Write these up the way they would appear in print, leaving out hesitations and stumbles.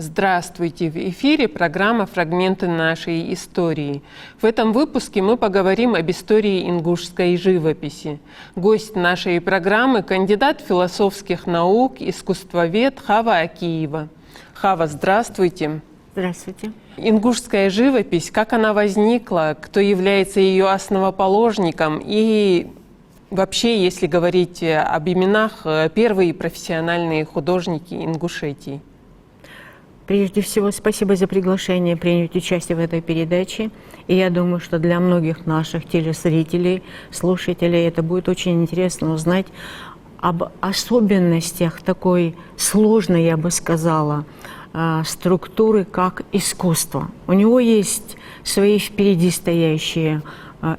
Здравствуйте! В эфире программа «Фрагменты нашей истории». В этом выпуске мы поговорим об истории ингушской живописи. Гость нашей программы – кандидат философских наук, искусствовед Хава Акиева. Хава, здравствуйте! Здравствуйте! Ингушская живопись, как она возникла, кто является ее основоположником и вообще, если говорить об именах, первые профессиональные художники Ингушетии? Прежде всего, спасибо за приглашение принять участие в этой передаче. И я думаю, что для многих наших телезрителей, слушателей это будет очень интересно узнать об особенностях такой сложной, я бы сказала, структуры, как искусство. У него есть свои впереди стоящие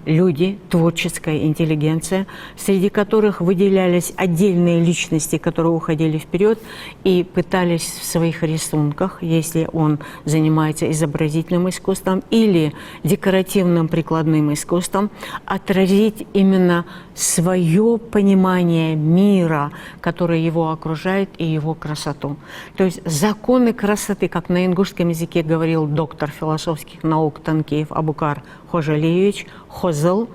люди, творческая интеллигенция, среди которых выделялись отдельные личности, которые уходили вперед и пытались в своих рисунках, если он занимается изобразительным искусством или декоративным прикладным искусством, отразить именно свое понимание мира, который его окружает, и его красоту. То есть законы красоты, как на ингушском языке говорил доктор философских наук Танкеев Абукар Хожалиевич, хозл,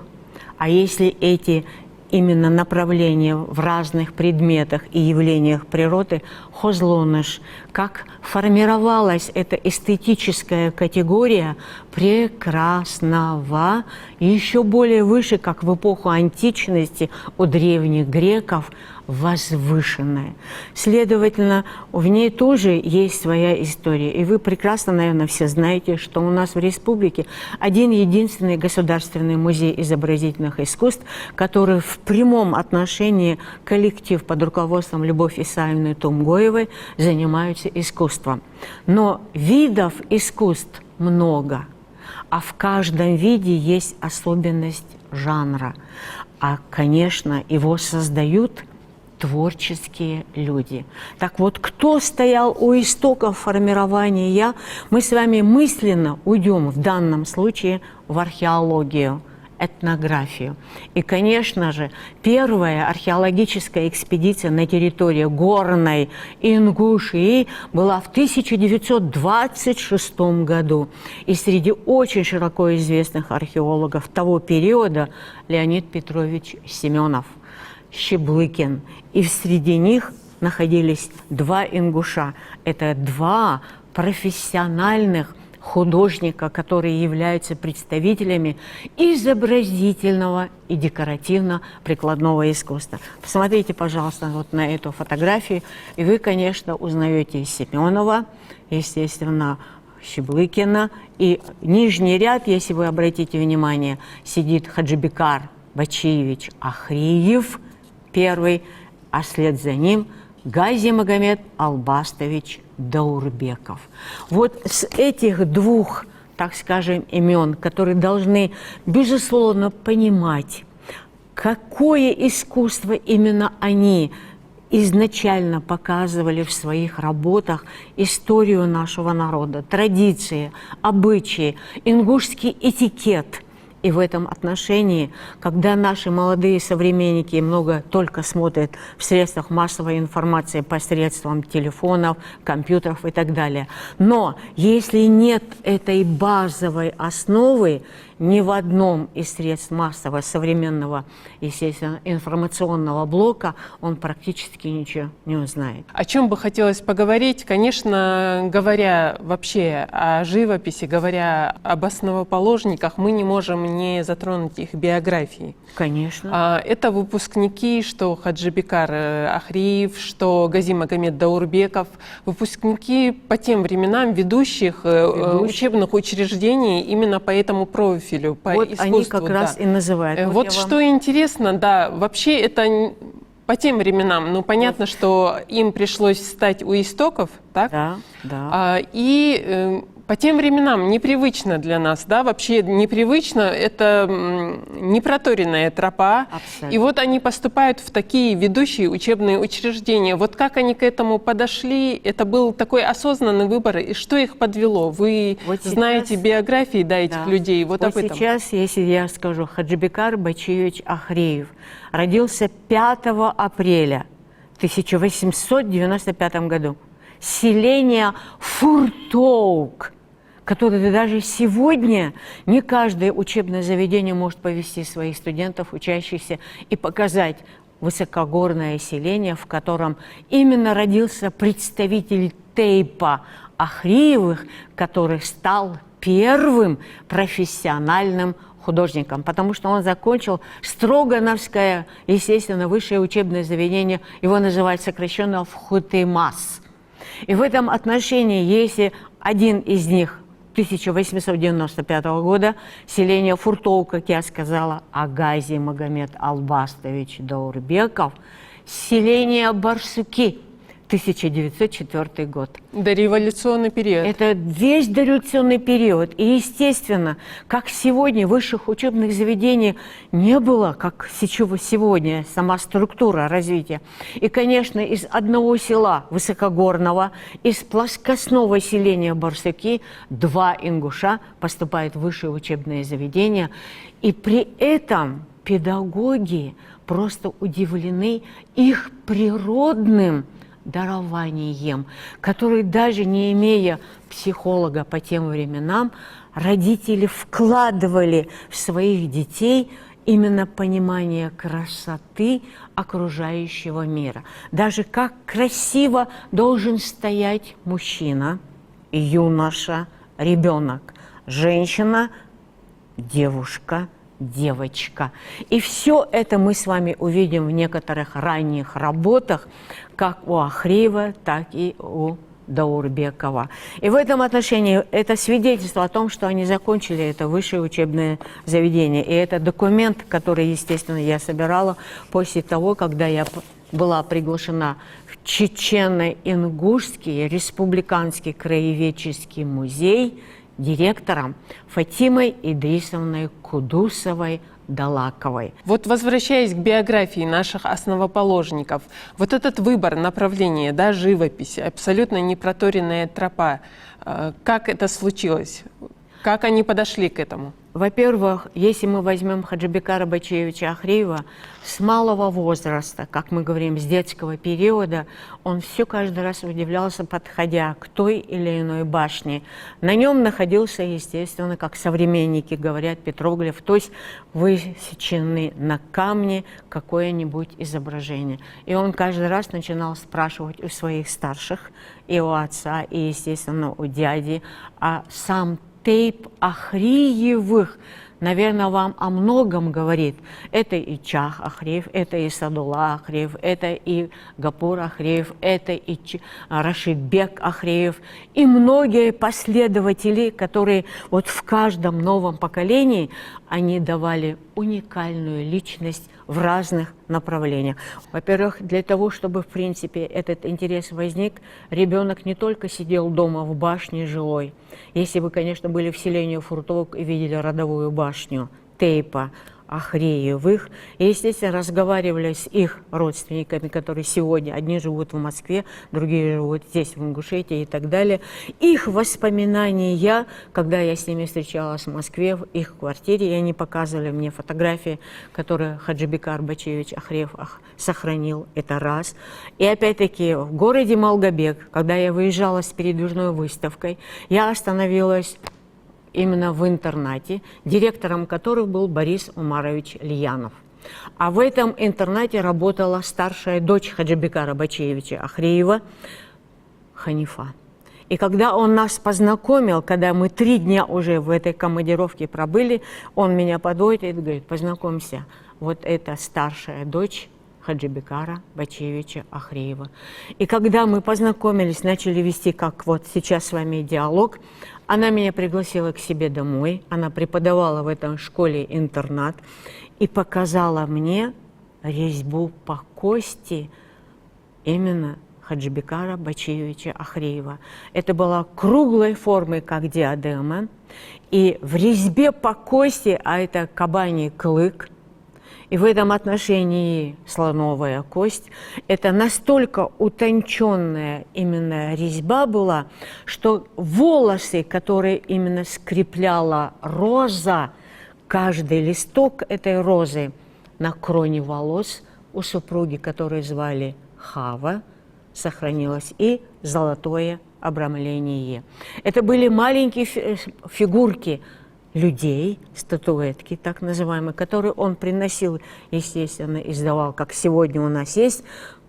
а если эти именно направления в разных предметах и явлениях природы, хозлоныш, как формировалась эта эстетическая категория прекрасного, и еще более выше, как в эпоху античности у древних греков, возвышенная. Следовательно, в ней тоже есть своя история. И вы прекрасно, наверное, все знаете, что у нас в республике один единственный государственный музей изобразительных искусств, который в прямом отношении коллектив под руководством Любовь Исаевны Тумгоевой занимаются искусством. Но видов искусств много, а в каждом виде есть особенность жанра. А, конечно, его создают творческие люди. Так вот, кто стоял у истоков формирования, мы с вами мысленно уйдем в данном случае в археологию, этнографию. И, конечно же, первая археологическая экспедиция на территории горной Ингушии была в 1926 году. И среди очень широко известных археологов того периода Леонид Петрович Семенов, Щеблыкин. И среди них находились два ингуша. Это два профессиональных художника, которые являются представителями изобразительного и декоративно-прикладного искусства. Посмотрите, пожалуйста, вот на эту фотографию, и вы, конечно, узнаете Семенова, естественно, Щеблыкина. И нижний ряд, если вы обратите внимание, сидит Хаджибекар Бачиевич Ахриев, первый, а вслед за ним Гази Магомед Албастович Даурбеков. Вот с этих двух, так скажем, имен, которые должны, безусловно, понимать, какое искусство именно они изначально показывали в своих работах, историю нашего народа, традиции, обычаи, ингушский этикет. И в этом отношении, когда наши молодые современники много только смотрят в средствах массовой информации посредством телефонов, компьютеров и так далее, но если нет этой базовой основы, ни в одном из средств массового современного, естественно, информационного блока он практически ничего не узнает. О чем бы хотелось поговорить, конечно, говоря вообще о живописи, говоря об основоположниках, мы не можем не затронуть их биографии. Конечно. Это выпускники, что Хаджибекар Ахриев, что Гази Магомед Даурбеков, выпускники по тем временам ведущих учебных учреждений именно по этому профилю. По вот искусству, они как раз и называют. Вот что интересно, да, вообще это по тем временам, ну понятно, что им пришлось встать у истоков, так? Да, да. И по тем временам непривычно для нас, да, вообще непривычно, это непроторенная тропа. Абсолютно. И вот они поступают в такие ведущие учебные учреждения. Вот как они к этому подошли, это был такой осознанный выбор, и что их подвело? Вы вот знаете сейчас биографии, да, этих людей, вот об этом. Сейчас, если я скажу, Хаджибекар Бачиевич Ахриев родился 5 апреля 1895 году. селение Фуртоук, которое даже сегодня не каждое учебное заведение может повести своих студентов, учащихся, и показать высокогорное селение, в котором именно родился представитель тейпа Ахриевых, который стал первым профессиональным художником, потому что он закончил Строгановское, естественно, высшее учебное заведение, его называют сокращенно ВХУТИМАС. И в этом отношении, если один из них 1895 года, селение Фуртоук, как я сказала, Агази Магомед Албастович Даурбеков, селение Барсуки, 1904 год. Дореволюционный период. Это весь дореволюционный период. И, естественно, как сегодня высших учебных заведений не было, как сегодня сама структура развития. И, конечно, из одного села высокогорного, из плоскостного селения Барсуки 2 ингуша поступают в высшее учебное заведение. И при этом педагоги просто удивлены их природным дарованием, который, даже не имея психолога по тем временам, родители вкладывали в своих детей именно понимание красоты окружающего мира. Даже как красиво должен стоять мужчина, юноша, ребенок, женщина, девушка, девочка. И все это мы с вами увидим в некоторых ранних работах, как у Ахриева, так и у Даурбекова. И в этом отношении это свидетельство о том, что они закончили это высшее учебное заведение. И это документ, который, естественно, я собирала после того, когда я была приглашена в Чечено-Ингушский республиканский краеведческий музей директором Фатимой Идрисовной Кудусовой-Далаковой. Вот возвращаясь к биографии наших основоположников, вот этот выбор направления, да, живописи, абсолютно непроторенная тропа, как это случилось? Как они подошли к этому? Во-первых, если мы возьмем Хаджибекара Бачиевича Ахриева, с малого возраста, как мы говорим, с детского периода, он все каждый раз удивлялся, подходя к той или иной башне. На нем находился, естественно, как современники говорят, петроглиф, то есть высеченный на камне какое-нибудь изображение. И он каждый раз начинал спрашивать у своих старших, и у отца, и, естественно, у дяди, а сам тейп Ахриевых, наверное, вам о многом говорит. Это и Чах Ахриев, это и Садулла Ахриев, это и Гапур Ахриев, это и Рашидбек Ахриев, и многие последователи, которые вот в каждом новом поколении они давали уникальную личность в разных направлениях. Во-первых, для того, чтобы, в принципе, этот интерес возник, ребенок не только сидел дома в башне жилой. Если вы, конечно, были в селении Фуртоук и видели родовую башню тейпа Ахриевых, и, естественно, разговаривали с их родственниками, которые сегодня, одни живут в Москве, другие живут здесь, в Ингушетии и так далее. Их воспоминания, когда я с ними встречалась в Москве, в их квартире, и они показывали мне фотографии, которые Хаджибекар Бачиевич Ахриев сохранил, это раз. И опять-таки в городе Малгобек, когда я выезжала с передвижной выставкой, я остановилась именно в интернате, директором которых был Борис Умарович Льянов. А в этом интернате работала старшая дочь Хаджибекара Бачиевича Ахриева, Ханифа. И когда он нас познакомил, когда мы 3 дня уже в этой командировке пробыли, он меня подводит и говорит: познакомься, вот это старшая дочь Хаджибекара Бачиевича Ахриева. И когда мы познакомились, начали вести, как вот сейчас с вами диалог, она меня пригласила к себе домой, она преподавала в этом школе-интернат и показала мне резьбу по кости именно Хаджибекара Бачиевича Ахриева. Это была круглой формы, как диадема, и в резьбе по кости, а это кабаний клык, и в этом отношении слоновая кость, это настолько утонченная именно резьба была, что волосы, которые именно скрепляла роза, каждый листок этой розы на кроне волос у супруги, которую звали Хава, сохранилось и золотое обрамление. Это были маленькие фигурки людей, статуэтки так называемые, которые он приносил, естественно, издавал, как сегодня у нас есть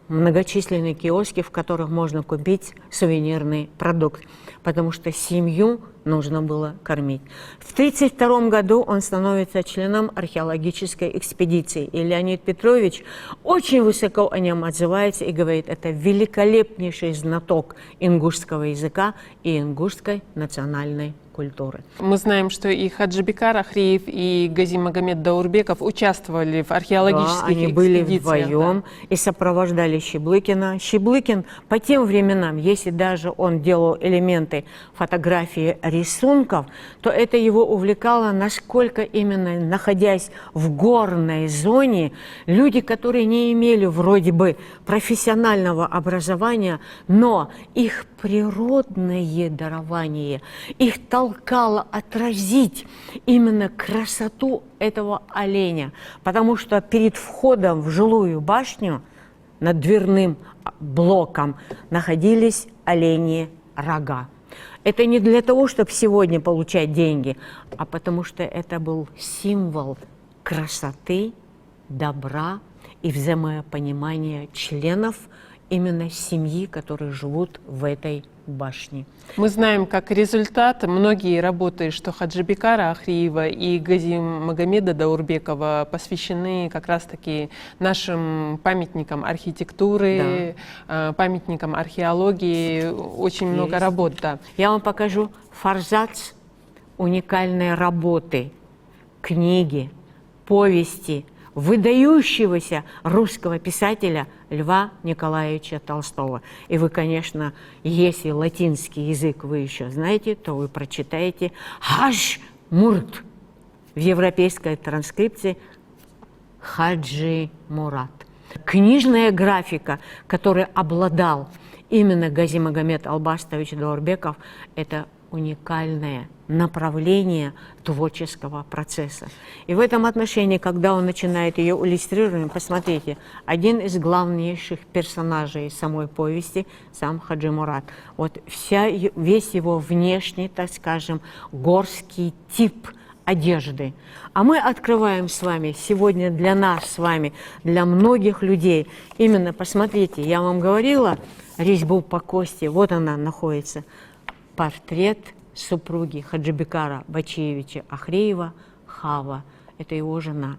многочисленные киоски, в которых можно купить сувенирный продукт, потому что семью нужно было кормить. В 1932 году он становится членом археологической экспедиции, и Леонид Петрович очень высоко о нем отзывается и говорит, это великолепнейший знаток ингушского языка и ингушской национальной культуры. Мы знаем, что и Хаджибекар Ахриев, и Гази Магомед Даурбеков участвовали в археологических они были экспедициях. вдвоем и сопровождали Щеблыкина. Щеблыкин по тем временам, если даже он делал элементы фотографии рисунков, то это его увлекало, насколько именно находясь в горной зоне, люди, которые не имели вроде бы профессионального образования, но их природное дарование их толкало отразить именно красоту этого оленя, потому что перед входом в жилую башню над дверным блоком находились оленьи рога. Это не для того, чтобы сегодня получать деньги, а потому что это был символ красоты, добра и взаимопонимания членов именно семьи, которые живут в этой башне. Мы знаем, как результат, многие работы, что Хаджибекара Ахриева и Гази Магомеда Даурбекова посвящены как раз-таки нашим памятникам архитектуры, памятникам археологии, очень много работ. Да. Я вам покажу форзац уникальной работы, книги, повести выдающегося русского писателя Льва Николаевича Толстого. И вы, конечно, если латинский язык вы еще знаете, то вы прочитаете «Хадж Мурт» в европейской транскрипции «Хаджи Мурат». Книжная графика, которой обладал именно Гази Магомед Албастович Даурбеков, это уникальное направление творческого процесса. И в этом отношении, когда он начинает ее иллюстрировать, посмотрите, один из главнейших персонажей самой повести – сам Хаджи Мурат. Вот весь его внешний, так скажем, горский тип одежды. А мы открываем с вами сегодня для нас с вами, для многих людей, именно, посмотрите, я вам говорила, резьбу по кости, вот она находится, портрет супруги Хаджибекара Бачиевича Ахриева Хава, это его жена.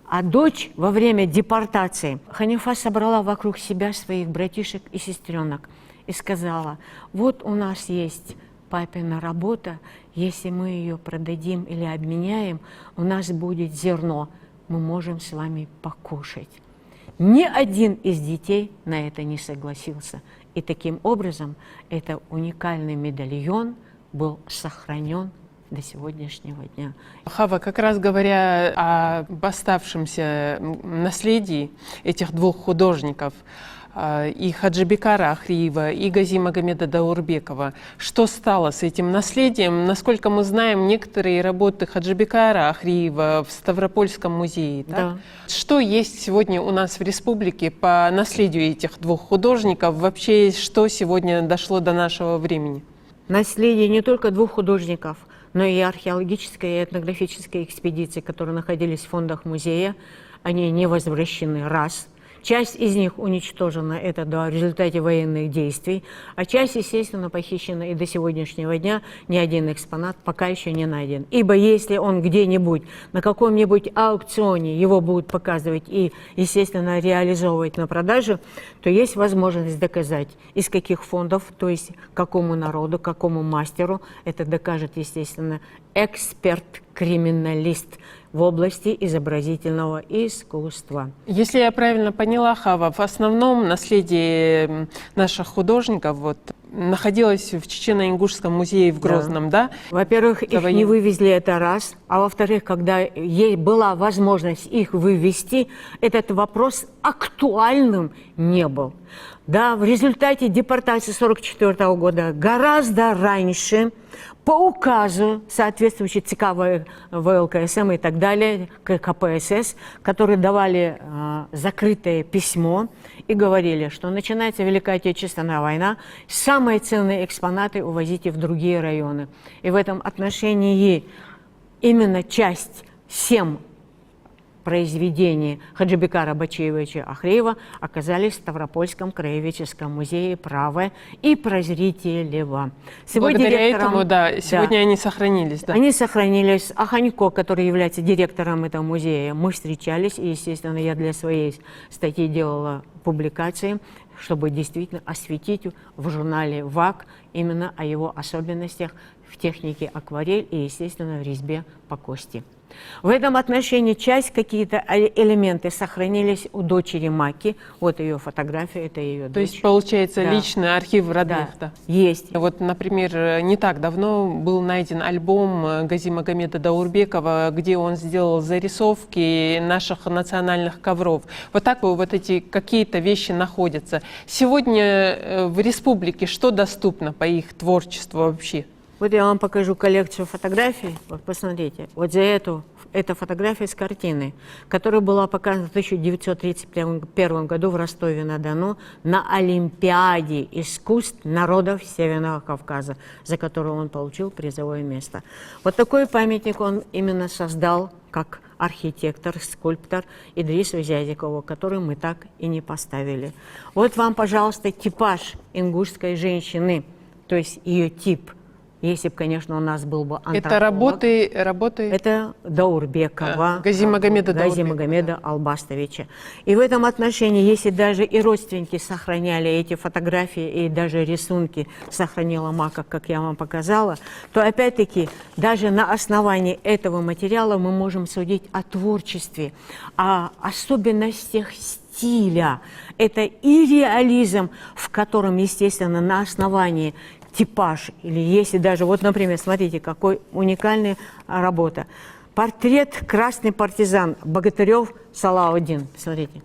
А дочь во время депортации Ханифа собрала вокруг себя своих братишек и сестренок и сказала, вот у нас есть папина работа, если мы ее продадим или обменяем, у нас будет зерно, мы можем с вами покушать. Ни один из детей на это не согласился. И таким образом это уникальный медальон был сохранен до сегодняшнего дня. Хава, как раз говоря об оставшемся наследии этих двух художников, и Хаджибекара Ахриева, и Гази Магомеда Даурбекова, что стало с этим наследием? Насколько мы знаем, некоторые работы Хаджибекара Ахриева в Ставропольском музее. Да. Что есть сегодня у нас в республике по наследию этих двух художников? Вообще, что сегодня дошло до нашего времени? Наследие не только двух художников, но и археологической и этнографической экспедиции, которые находились в фондах музея, они не возвращены, раз. Часть из них уничтожена, это в результате военных действий, а часть, естественно, похищена, и до сегодняшнего дня ни один экспонат пока еще не найден. Ибо если он где-нибудь, на каком-нибудь аукционе его будут показывать и, естественно, реализовывать на продажу, то есть возможность доказать, из каких фондов, то есть какому народу, какому мастеру, это докажет, естественно, эксперт-криминалист в области изобразительного искусства. Если я правильно поняла, Хава, в основном наследие наших художников находилось в Чечено-Ингушском музее в Грозном, да? Во-первых, их не вывезли, это раз. а во-вторых, когда была возможность их вывести, этот вопрос актуальным не был. Да, в результате депортации 1944 года гораздо раньше по указу соответствующей ЦК ВЛКСМ и так далее, КПСС, которые давали закрытое письмо и говорили, что начинается Великая Отечественная война, самые ценные экспонаты увозите в другие районы. И в этом отношении именно часть 7 произведений Хаджибекара Бачиевича Ахреева оказались в Ставропольском краеведческом музее «Право и Прозрителево». Благодаря этому, да, сегодня они сохранились. Да. Они сохранились. Аханько, который является директором этого музея, мы встречались, и, естественно, я для своей статьи делала публикации, чтобы действительно осветить в журнале ВАК именно о его особенностях в технике акварель и, естественно, в резьбе по кости. В этом отношении часть какие-то элементы сохранились у дочери Маки. Вот ее фотография, это ее дочь. То есть, получается, да. личный архив родных. Да, да. есть. Вот, например, не так давно был найден альбом Гази Магомеда Даурбекова, где он сделал зарисовки наших национальных ковров. Вот так вот эти какие-то вещи находятся. Сегодня в республике что доступно по их творчеству вообще? Вот я вам покажу коллекцию фотографий. Вот посмотрите. Вот за эта фотография с картины, которая была показана в 1931 году в Ростове-на-Дону на Олимпиаде искусств народов Северного Кавказа, за которую он получил призовое место. Вот такой памятник он именно создал как архитектор, скульптор Идрису Зязикову, который мы так и не поставили. Вот вам, пожалуйста, типаж ингушской женщины, то есть ее тип. Если бы, конечно, у нас был бы антрополог. Это работы... Это Даурбекова, Гази Магомеда Гази Албастовича. И в этом отношении, если даже и родственники сохраняли эти фотографии, и даже рисунки сохранила Мака, как я вам показала, то опять-таки даже на основании этого материала мы можем судить о творчестве, о особенностях стиля. Это и реализм, в котором, естественно, на основании типаж, или если даже, вот, например, смотрите, какой уникальная работа. Портрет «Красный партизан» Богатырев Салаудин. Смотрите.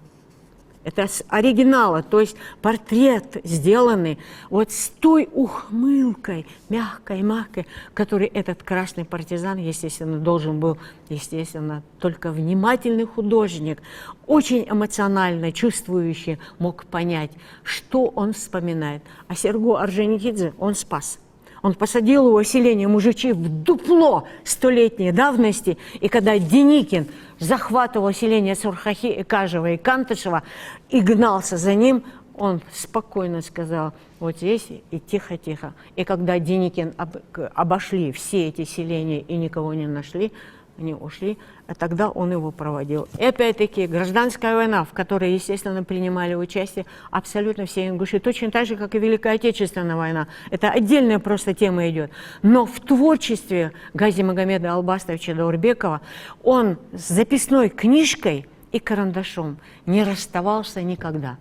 Это с оригинала, то есть портрет, сделанный вот с той ухмылкой, мягкой, который этот красный партизан, естественно, должен был, естественно, только внимательный художник, очень эмоционально чувствующий, мог понять, что он вспоминает. А Серго Орджоникидзе он спас. Он посадил его селение мужичи в дупло столетней давности, и когда Деникин захватывал селение Сурхахи, Икажева и Кантышева и гнался за ним, он спокойно сказал: вот здесь и тихо-тихо. И когда Деникин обошли все эти селения и никого не нашли, они ушли, а тогда он его проводил. И опять-таки гражданская война, в которой, естественно, принимали участие абсолютно все ингуши, точно так же, как и Великая Отечественная война. Это отдельная просто тема идет. Но в творчестве Гази Магомеда Албастовича Даурбекова он с записной книжкой и карандашом не расставался никогда.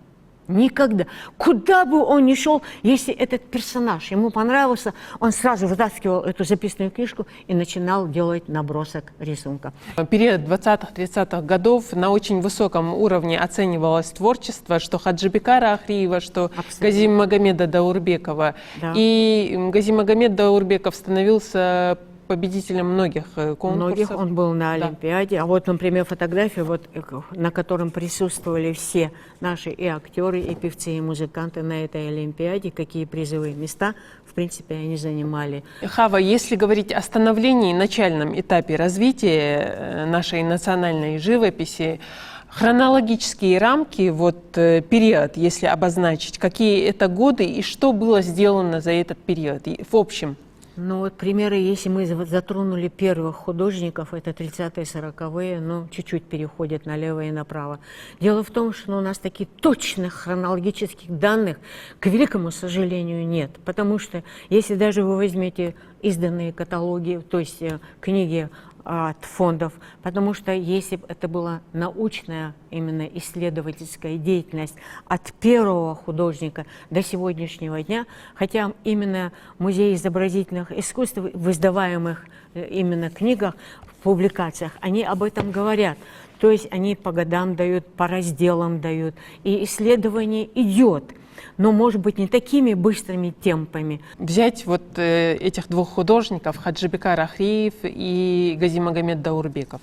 Никогда. Куда бы он ни шел, если этот персонаж ему понравился, он сразу вытаскивал эту записную книжку и начинал делать набросок рисунка. Период 20-30-х годов на очень высоком уровне оценивалось творчество, что Хаджибекара Ахриева, что Гази Магомеда Даурбекова. Да. И Гази Магомед Даурбеков становился победителем многих конкурсов. Многих. Он был на Олимпиаде. Да. А вот, например, фотография, вот, на котором присутствовали все наши и актеры, и певцы, и музыканты на этой Олимпиаде, какие призовые места, в принципе, они занимали. Хава, если говорить о становлении, начальном этапе развития нашей национальной живописи, хронологические рамки, вот период, если обозначить, какие это годы и что было сделано за этот период в общем? Ну вот примеры, если мы затронули первых художников, это 30-е, 40-е, ну чуть-чуть переходят налево и направо. Дело в том, что у нас таких точных хронологических данных, к великому сожалению, нет. Потому что если даже вы возьмете изданные каталоги, то есть книги от фондов, потому что если бы это была научная, именно исследовательская деятельность от первого художника до сегодняшнего дня, хотя именно Музей изобразительных искусств в издаваемых именно книгах публикациях, они об этом говорят. То есть они по годам дают, по разделам дают, и исследование идет. Но, может быть, не такими быстрыми темпами. Взять вот этих двух художников, Хаджибекар Ахриев и Газимагомед Даурбеков.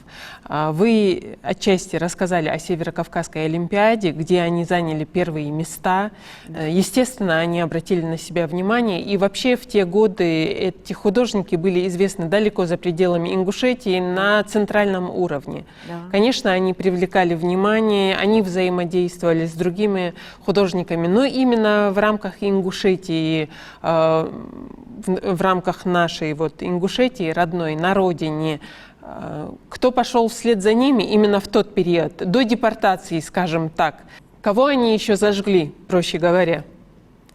Вы отчасти рассказали о Северокавказской олимпиаде, где они заняли первые места. Естественно, они обратили на себя внимание. И вообще в те годы эти художники были известны далеко за пределами Ингушетии на центральном уровне. Да. Конечно, они привлекали внимание, они взаимодействовали с другими художниками, но именно в рамках Ингушетии, в рамках нашей вот Ингушетии, родной, на родине, кто пошел вслед за ними именно в тот период, до депортации, скажем так? Кого они еще зажгли, проще говоря,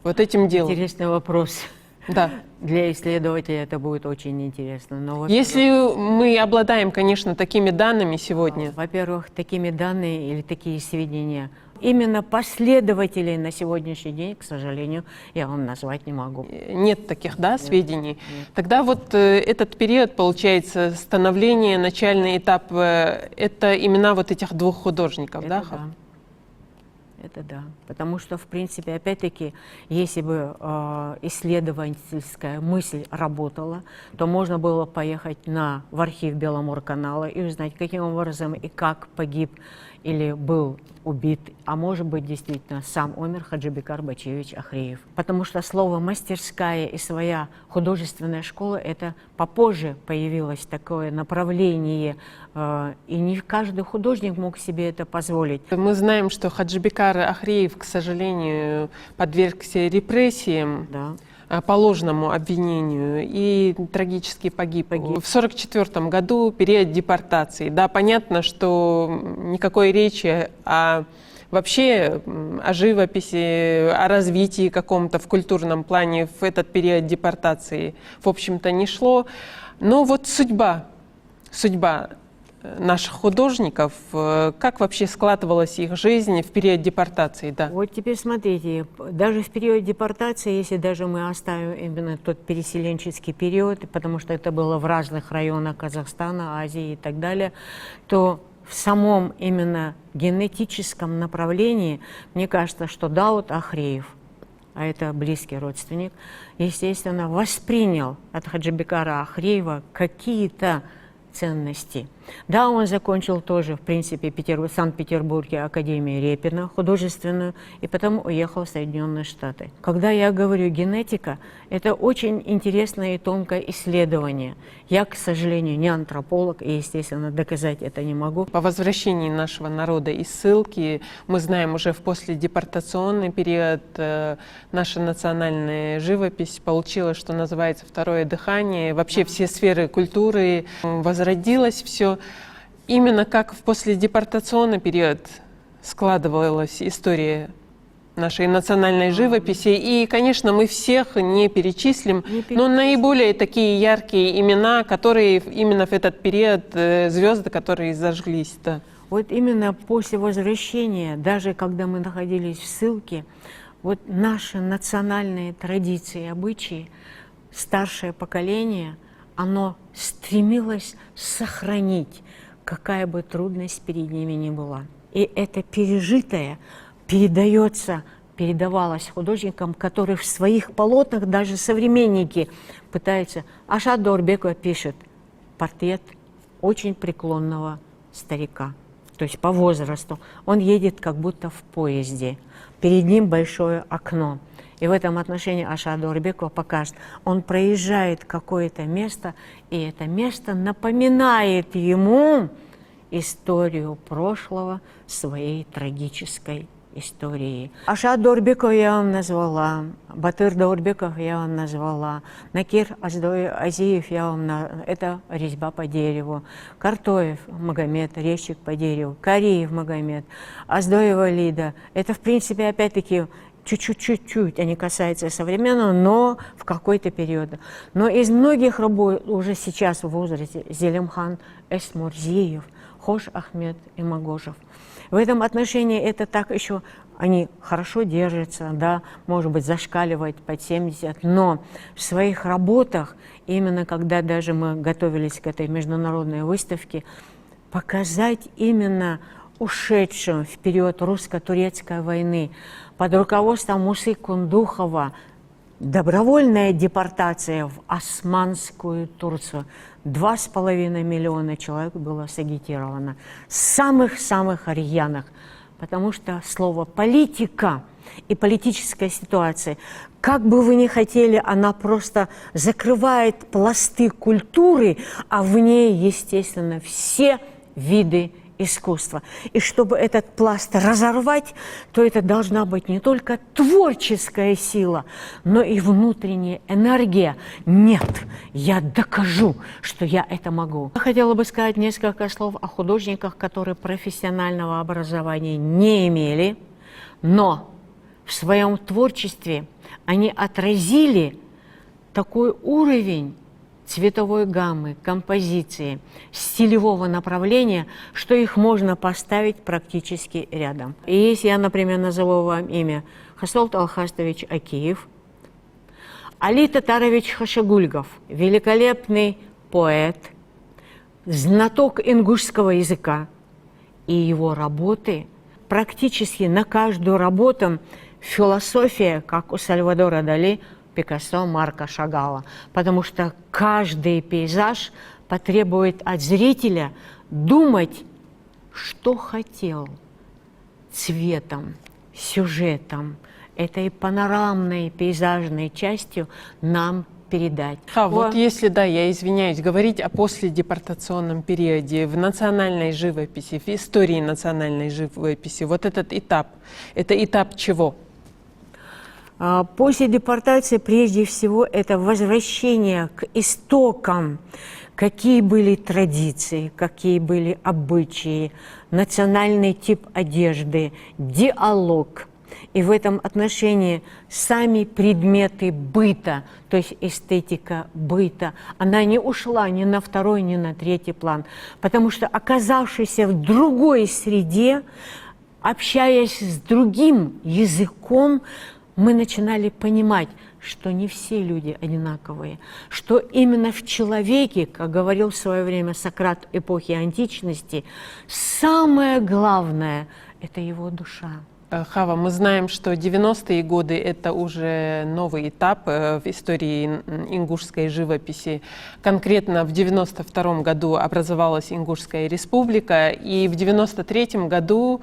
вот этим делом? Интересный вопрос. Да. Для исследователя это будет очень интересно. Но вот, Если мы обладаем, конечно, такими данными сегодня. во-первых, такими данными или такие сведения, именно последователей на сегодняшний день, к сожалению, я вам назвать не могу. Нет таких, да, сведений? Тогда вот этот период, получается, становление, начальный этап, это имена вот этих двух художников, Это да? да. Это да. Потому что, в принципе, опять-таки, если бы исследовательская мысль работала, то можно было поехать в архив Беломорканала и узнать, каким образом и как погиб или был убит, а может быть, действительно, сам умер Хаджибекар Бачевич Ахриев. Потому что слово «мастерская» и своя художественная школа, это попозже появилось такое направление, и не каждый художник мог себе это позволить. Мы знаем, что Хаджибекар Ахриев, к сожалению, подвергся репрессиям. Да. По ложному обвинению и трагически погиб. В 1944 году, период депортации. Да, понятно, что никакой речи вообще о живописи, о развитии каком-то в культурном плане в этот период депортации, в общем-то, не шло. Но вот судьба наших художников, как вообще складывалась их жизнь в период депортации? Да. Вот теперь смотрите, даже в период депортации, если даже мы оставим именно тот переселенческий период, потому что это было в разных районах Казахстана, Азии и так далее, то в самом именно генетическом направлении, мне кажется, что Дауд Ахриев, а это близкий родственник, естественно, воспринял от Хаджибекара Ахриева какие-то ценности. Да, он закончил тоже, в принципе, в Санкт-Петербурге Академию Репина художественную, и потом уехал в Соединенные Штаты. Когда я говорю генетика, это очень интересное и тонкое исследование. Я, к сожалению, не антрополог, и, естественно, доказать это не могу. По возвращении нашего народа из ссылки, мы знаем, уже в последепортационный период наша национальная живопись получила, что называется, второе дыхание. Вообще все сферы культуры возродилось все. Именно как в последепортационный период складывалась история нашей национальной живописи. И, конечно, мы всех не перечислим, но наиболее такие яркие имена, которые именно в этот период, звезды, которые зажглись. Да. Вот именно после возвращения, даже когда мы находились в ссылке, вот наши национальные традиции и обычаи, старшее поколение, оно стремилось сохранить, какая бы трудность перед ними ни была. И это пережитое передавалось художникам, которые в своих полотнах, даже современники, пытаются. Ашат Даурбекова пишет портрет очень преклонного старика, то есть по возрасту. Он едет как будто в поезде, перед ним большое окно. И в этом отношении Ашат Даурбекова покажет, он проезжает какое-то место, и это место напоминает ему историю прошлого, своей трагической истории. Ашат Даурбекова я вам назвала, Батыр Даурбеков я вам назвала, Накир Азиев я вам это резьба по дереву, Картоев Магомед, резчик по дереву, Кариев Магомед, Аздоева Лида. Это, в принципе, опять-таки, чуть-чуть они касаются современного, но в какой-то период. Но из многих работ уже сейчас в возрасте Зелимхан Эсмурзиев, Хош Ахмед и Магожев. В этом отношении это так еще, они хорошо держатся, да, может быть, зашкаливать под 70, но в своих работах, именно когда даже мы готовились к этой международной выставке, показать именно ушедшим в период русско-турецкой войны под руководством Мусы Кундухова добровольная депортация в Османскую Турцию. 2,5 миллиона человек было сагитировано. Самых-самых рьяных. Потому что слово «политика» и политическая ситуация, как бы вы ни хотели, она просто закрывает пласты культуры, а в ней, естественно, все виды искусства. И чтобы этот пласт разорвать, то это должна быть не только творческая сила, но и внутренняя энергия. Нет, я докажу, что я это могу. Я хотела бы сказать несколько слов о художниках, которые профессионального образования не имели, но в своем творчестве они отразили такой уровень цветовой гаммы, композиции, стилевого направления, что их можно поставить практически рядом. И если я, например, назову вам имя Хасолт Алхастович Акиев, Али Татарович Хашагульгов, великолепный поэт, знаток ингушского языка, и его работы, практически на каждую работу философия, как у Сальвадора Дали, Пикассо, Марка Шагала, потому что каждый пейзаж потребует от зрителя думать, что хотел цветом, сюжетом, этой панорамной пейзажной частью нам передать. Вот если, да, я извиняюсь, говорить о последепортационном периоде в национальной живописи, в истории национальной живописи, вот этот этап, это этап чего? После депортации, прежде всего, это возвращение к истокам, какие были традиции, какие были обычаи, национальный тип одежды, диалог. И в этом отношении сами предметы быта, то есть эстетика быта, она не ушла ни на второй, ни на третий план. Потому что, оказавшись в другой среде, общаясь с другим языком, мы начинали понимать, что не все люди одинаковые, что именно в человеке, как говорил в свое время Сократ эпохи античности, самое главное – это его душа. Хава, мы знаем, что 90-е годы – это уже новый этап в истории ингушской живописи. Конкретно в 92-м году образовалась Ингушская республика, и в 93-м году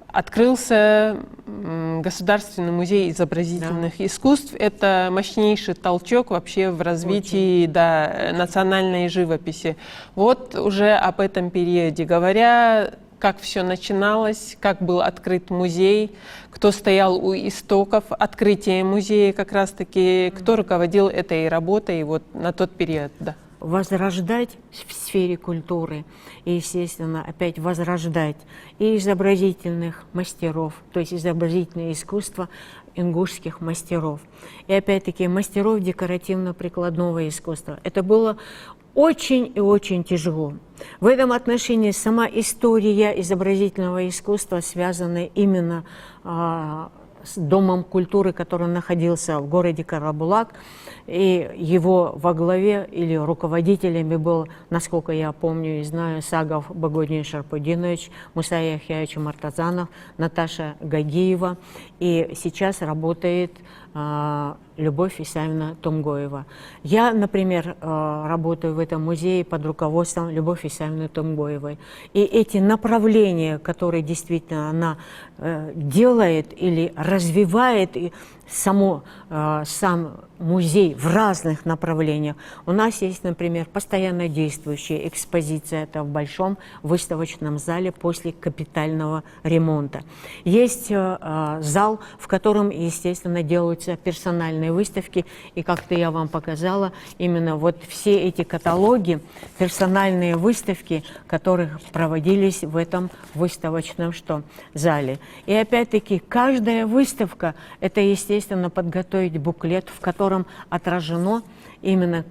открылся Государственный музей изобразительных искусств. Это мощнейший толчок вообще в развитии национальной живописи. Вот уже об этом периоде говоря, как все начиналось, как был открыт музей, кто стоял у истоков открытия музея как раз-таки, кто руководил этой работой вот на тот период. Да. Возрождать в сфере культуры и, естественно, опять возрождать и изобразительных мастеров, то есть изобразительное искусство ингушских мастеров. И опять-таки мастеров декоративно-прикладного искусства. Это было очень и очень тяжело. В этом отношении сама история изобразительного искусства связана именно с Домом культуры, который находился в городе Карабулак, и его во главе или руководителями был, насколько я помню и знаю, Сагов Богодин Шарпудинович, Муса Яхьевич Мартазанов, Наташа Гагиева, и сейчас работает Любовь Исаевна Тумгоева. Я, например, работаю в этом музее под руководством Любовь Исаевны Тумгоевой. И эти направления, которые действительно она делает или развивает, и сам музей в разных направлениях. У нас есть, например, постоянно действующая экспозиция, это в большом выставочном зале после капитального ремонта. Есть зал, в котором, естественно, делаются персональные выставки, и как-то я вам показала именно вот все эти каталоги, персональные выставки, которые проводились в этом выставочном зале. И опять-таки каждая выставка – это, естественно, подготовить буклет, в котором отражено именно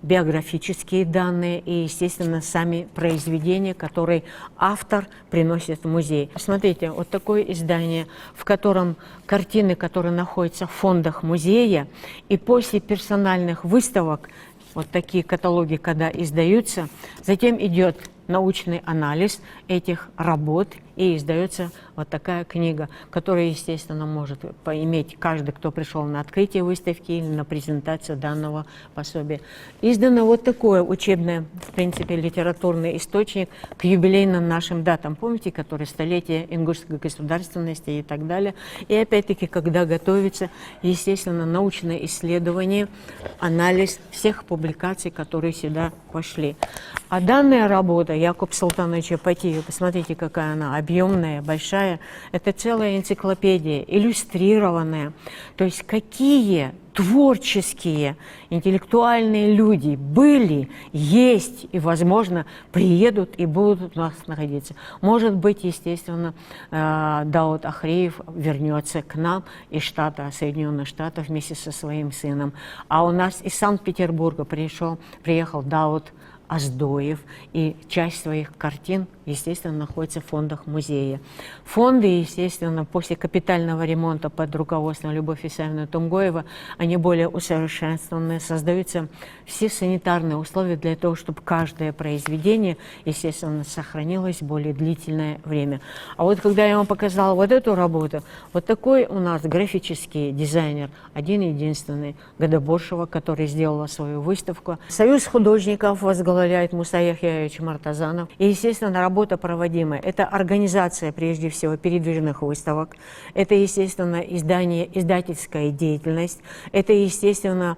биографические данные и, естественно, сами произведения, которые автор приносит в музей. Смотрите, вот такое издание, в котором картины, которые находятся в фондах музея, и после персональных выставок, вот такие каталоги, когда издаются, затем идет научный анализ этих работ, и издается вот такая книга, которая, естественно, может иметь каждый, кто пришел на открытие выставки или на презентацию данного пособия. Издано вот такое учебное, в принципе, литературный источник к юбилейным нашим датам, помните, которые столетие ингушской государственности и так далее. И опять-таки, когда готовится, естественно, научное исследование, анализ всех публикаций, которые сюда пошли. А данная работа Якуба Султановича Патиева, посмотрите, какая она объемная, большая, это целая энциклопедия, иллюстрированная. То есть какие творческие, интеллектуальные люди были, есть и, возможно, приедут и будут у нас находиться. Может быть, естественно, Дауд Ахриев вернется к нам из штата, Соединенных Штатов вместе со своим сыном. А у нас из Санкт-Петербурга приехал Дауд Аздоев, и часть своих картин, естественно, находится в фондах музея. Фонды, естественно, после капитального ремонта под руководством Любовь Исаевны Тумгоева, они более усовершенствованные, создаются все санитарные условия для того, чтобы каждое произведение, естественно, сохранилось более длительное время. А вот когда я вам показала вот эту работу, вот такой у нас графический дизайнер, один-единственный, Годоборшева, который сделала свою выставку. Союз художников возглавляет Муса Яхьяевич Мартазанов. И, естественно, работа проводимая. Это организация, прежде всего, передвижных выставок. Это, естественно, издательская деятельность. Это, естественно,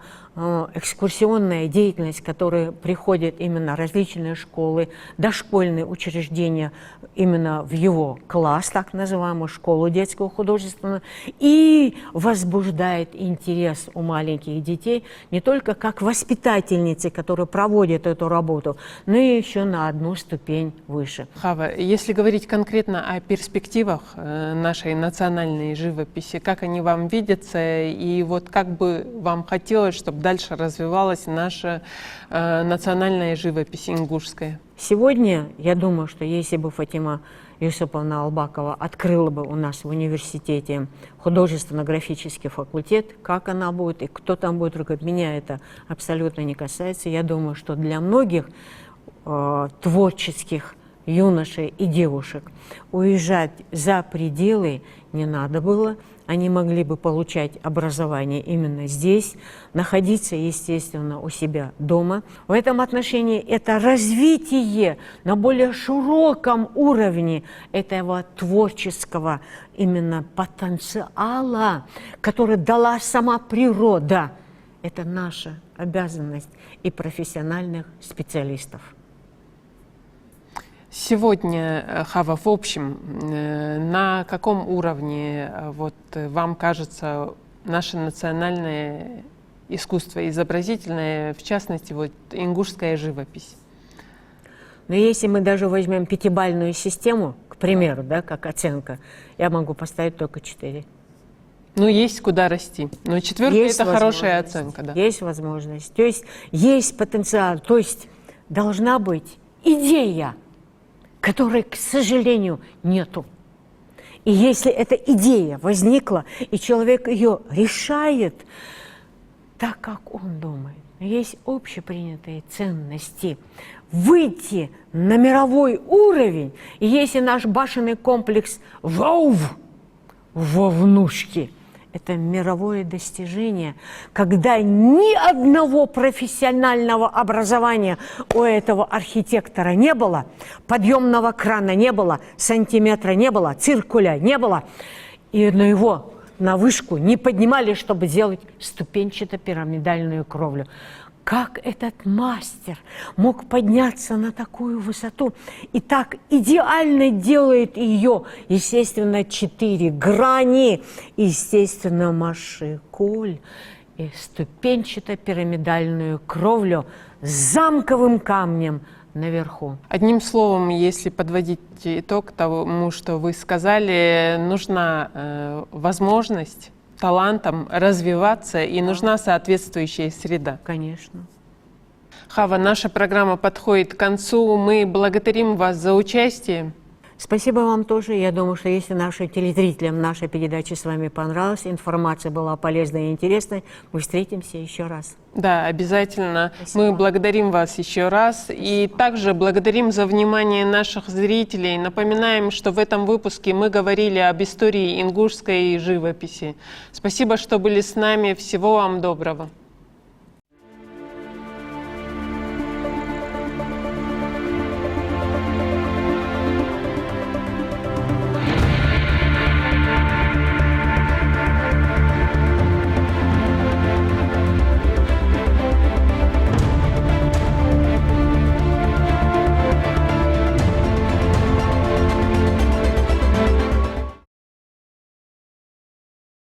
экскурсионная деятельность, которая приходит именно различные школы, дошкольные учреждения именно в его класс, так называемую школу детского художественного, и возбуждает интерес у маленьких детей не только как воспитательницы, которые проводят эту работу, но и еще на одну ступень выше. Хава, если говорить конкретно о перспективах нашей национальной живописи, как они вам видятся, и вот как бы вам хотелось, чтобы дальше развивалась наша национальная живопись ингушская? Сегодня, я думаю, что если бы Фатима Юсуповна Албакова открыла бы у нас в университете художественно-графический факультет, как она будет и кто там будет руководить, меня это абсолютно не касается. Я думаю, что для многих творческих юношей и девушек уезжать за пределы не надо было. Они могли бы получать образование именно здесь, находиться, естественно, у себя дома. В этом отношении это развитие на более широком уровне этого творческого именно потенциала, который дала сама природа. Это наша обязанность и профессиональных специалистов. Сегодня, Хава, в общем, на каком уровне вот, вам кажется наше национальное искусство изобразительное, в частности, вот, ингушская живопись? Но если мы даже возьмем пятибалльную систему, к примеру, да, как оценка, я могу поставить только 4. Ну, есть куда расти. Но четверка – это хорошая оценка. Да. Есть возможность. То есть есть потенциал. То есть должна быть идея, которой, к сожалению, нету. И если эта идея возникла, и человек ее решает так, как он думает, есть общепринятые ценности, выйти на мировой уровень, и если наш башенный комплекс ВАУВ вовнушки, это мировое достижение, когда ни одного профессионального образования у этого архитектора не было, подъемного крана не было, сантиметра не было, циркуля не было, и на его на вышку не поднимали, чтобы сделать ступенчато-пирамидальную кровлю. Как этот мастер мог подняться на такую высоту и так идеально делает ее, естественно, 4 грани, естественно, машиколь и ступенчато-пирамидальную кровлю с замковым камнем наверху. Одним словом, если подводить итог тому, что вы сказали, нужна возможность талантам развиваться, и нужна соответствующая среда. Конечно. Хава, наша программа подходит к концу. Мы благодарим вас за участие. Спасибо вам тоже. Я думаю, что если нашим телезрителям наша передача с вами понравилась, информация была полезной и интересной, мы встретимся еще раз. Да, обязательно. Спасибо. Мы благодарим вас еще раз. И также благодарим за внимание наших зрителей. Напоминаем, что в этом выпуске мы говорили об истории ингушской живописи. Спасибо, что были с нами. Всего вам доброго.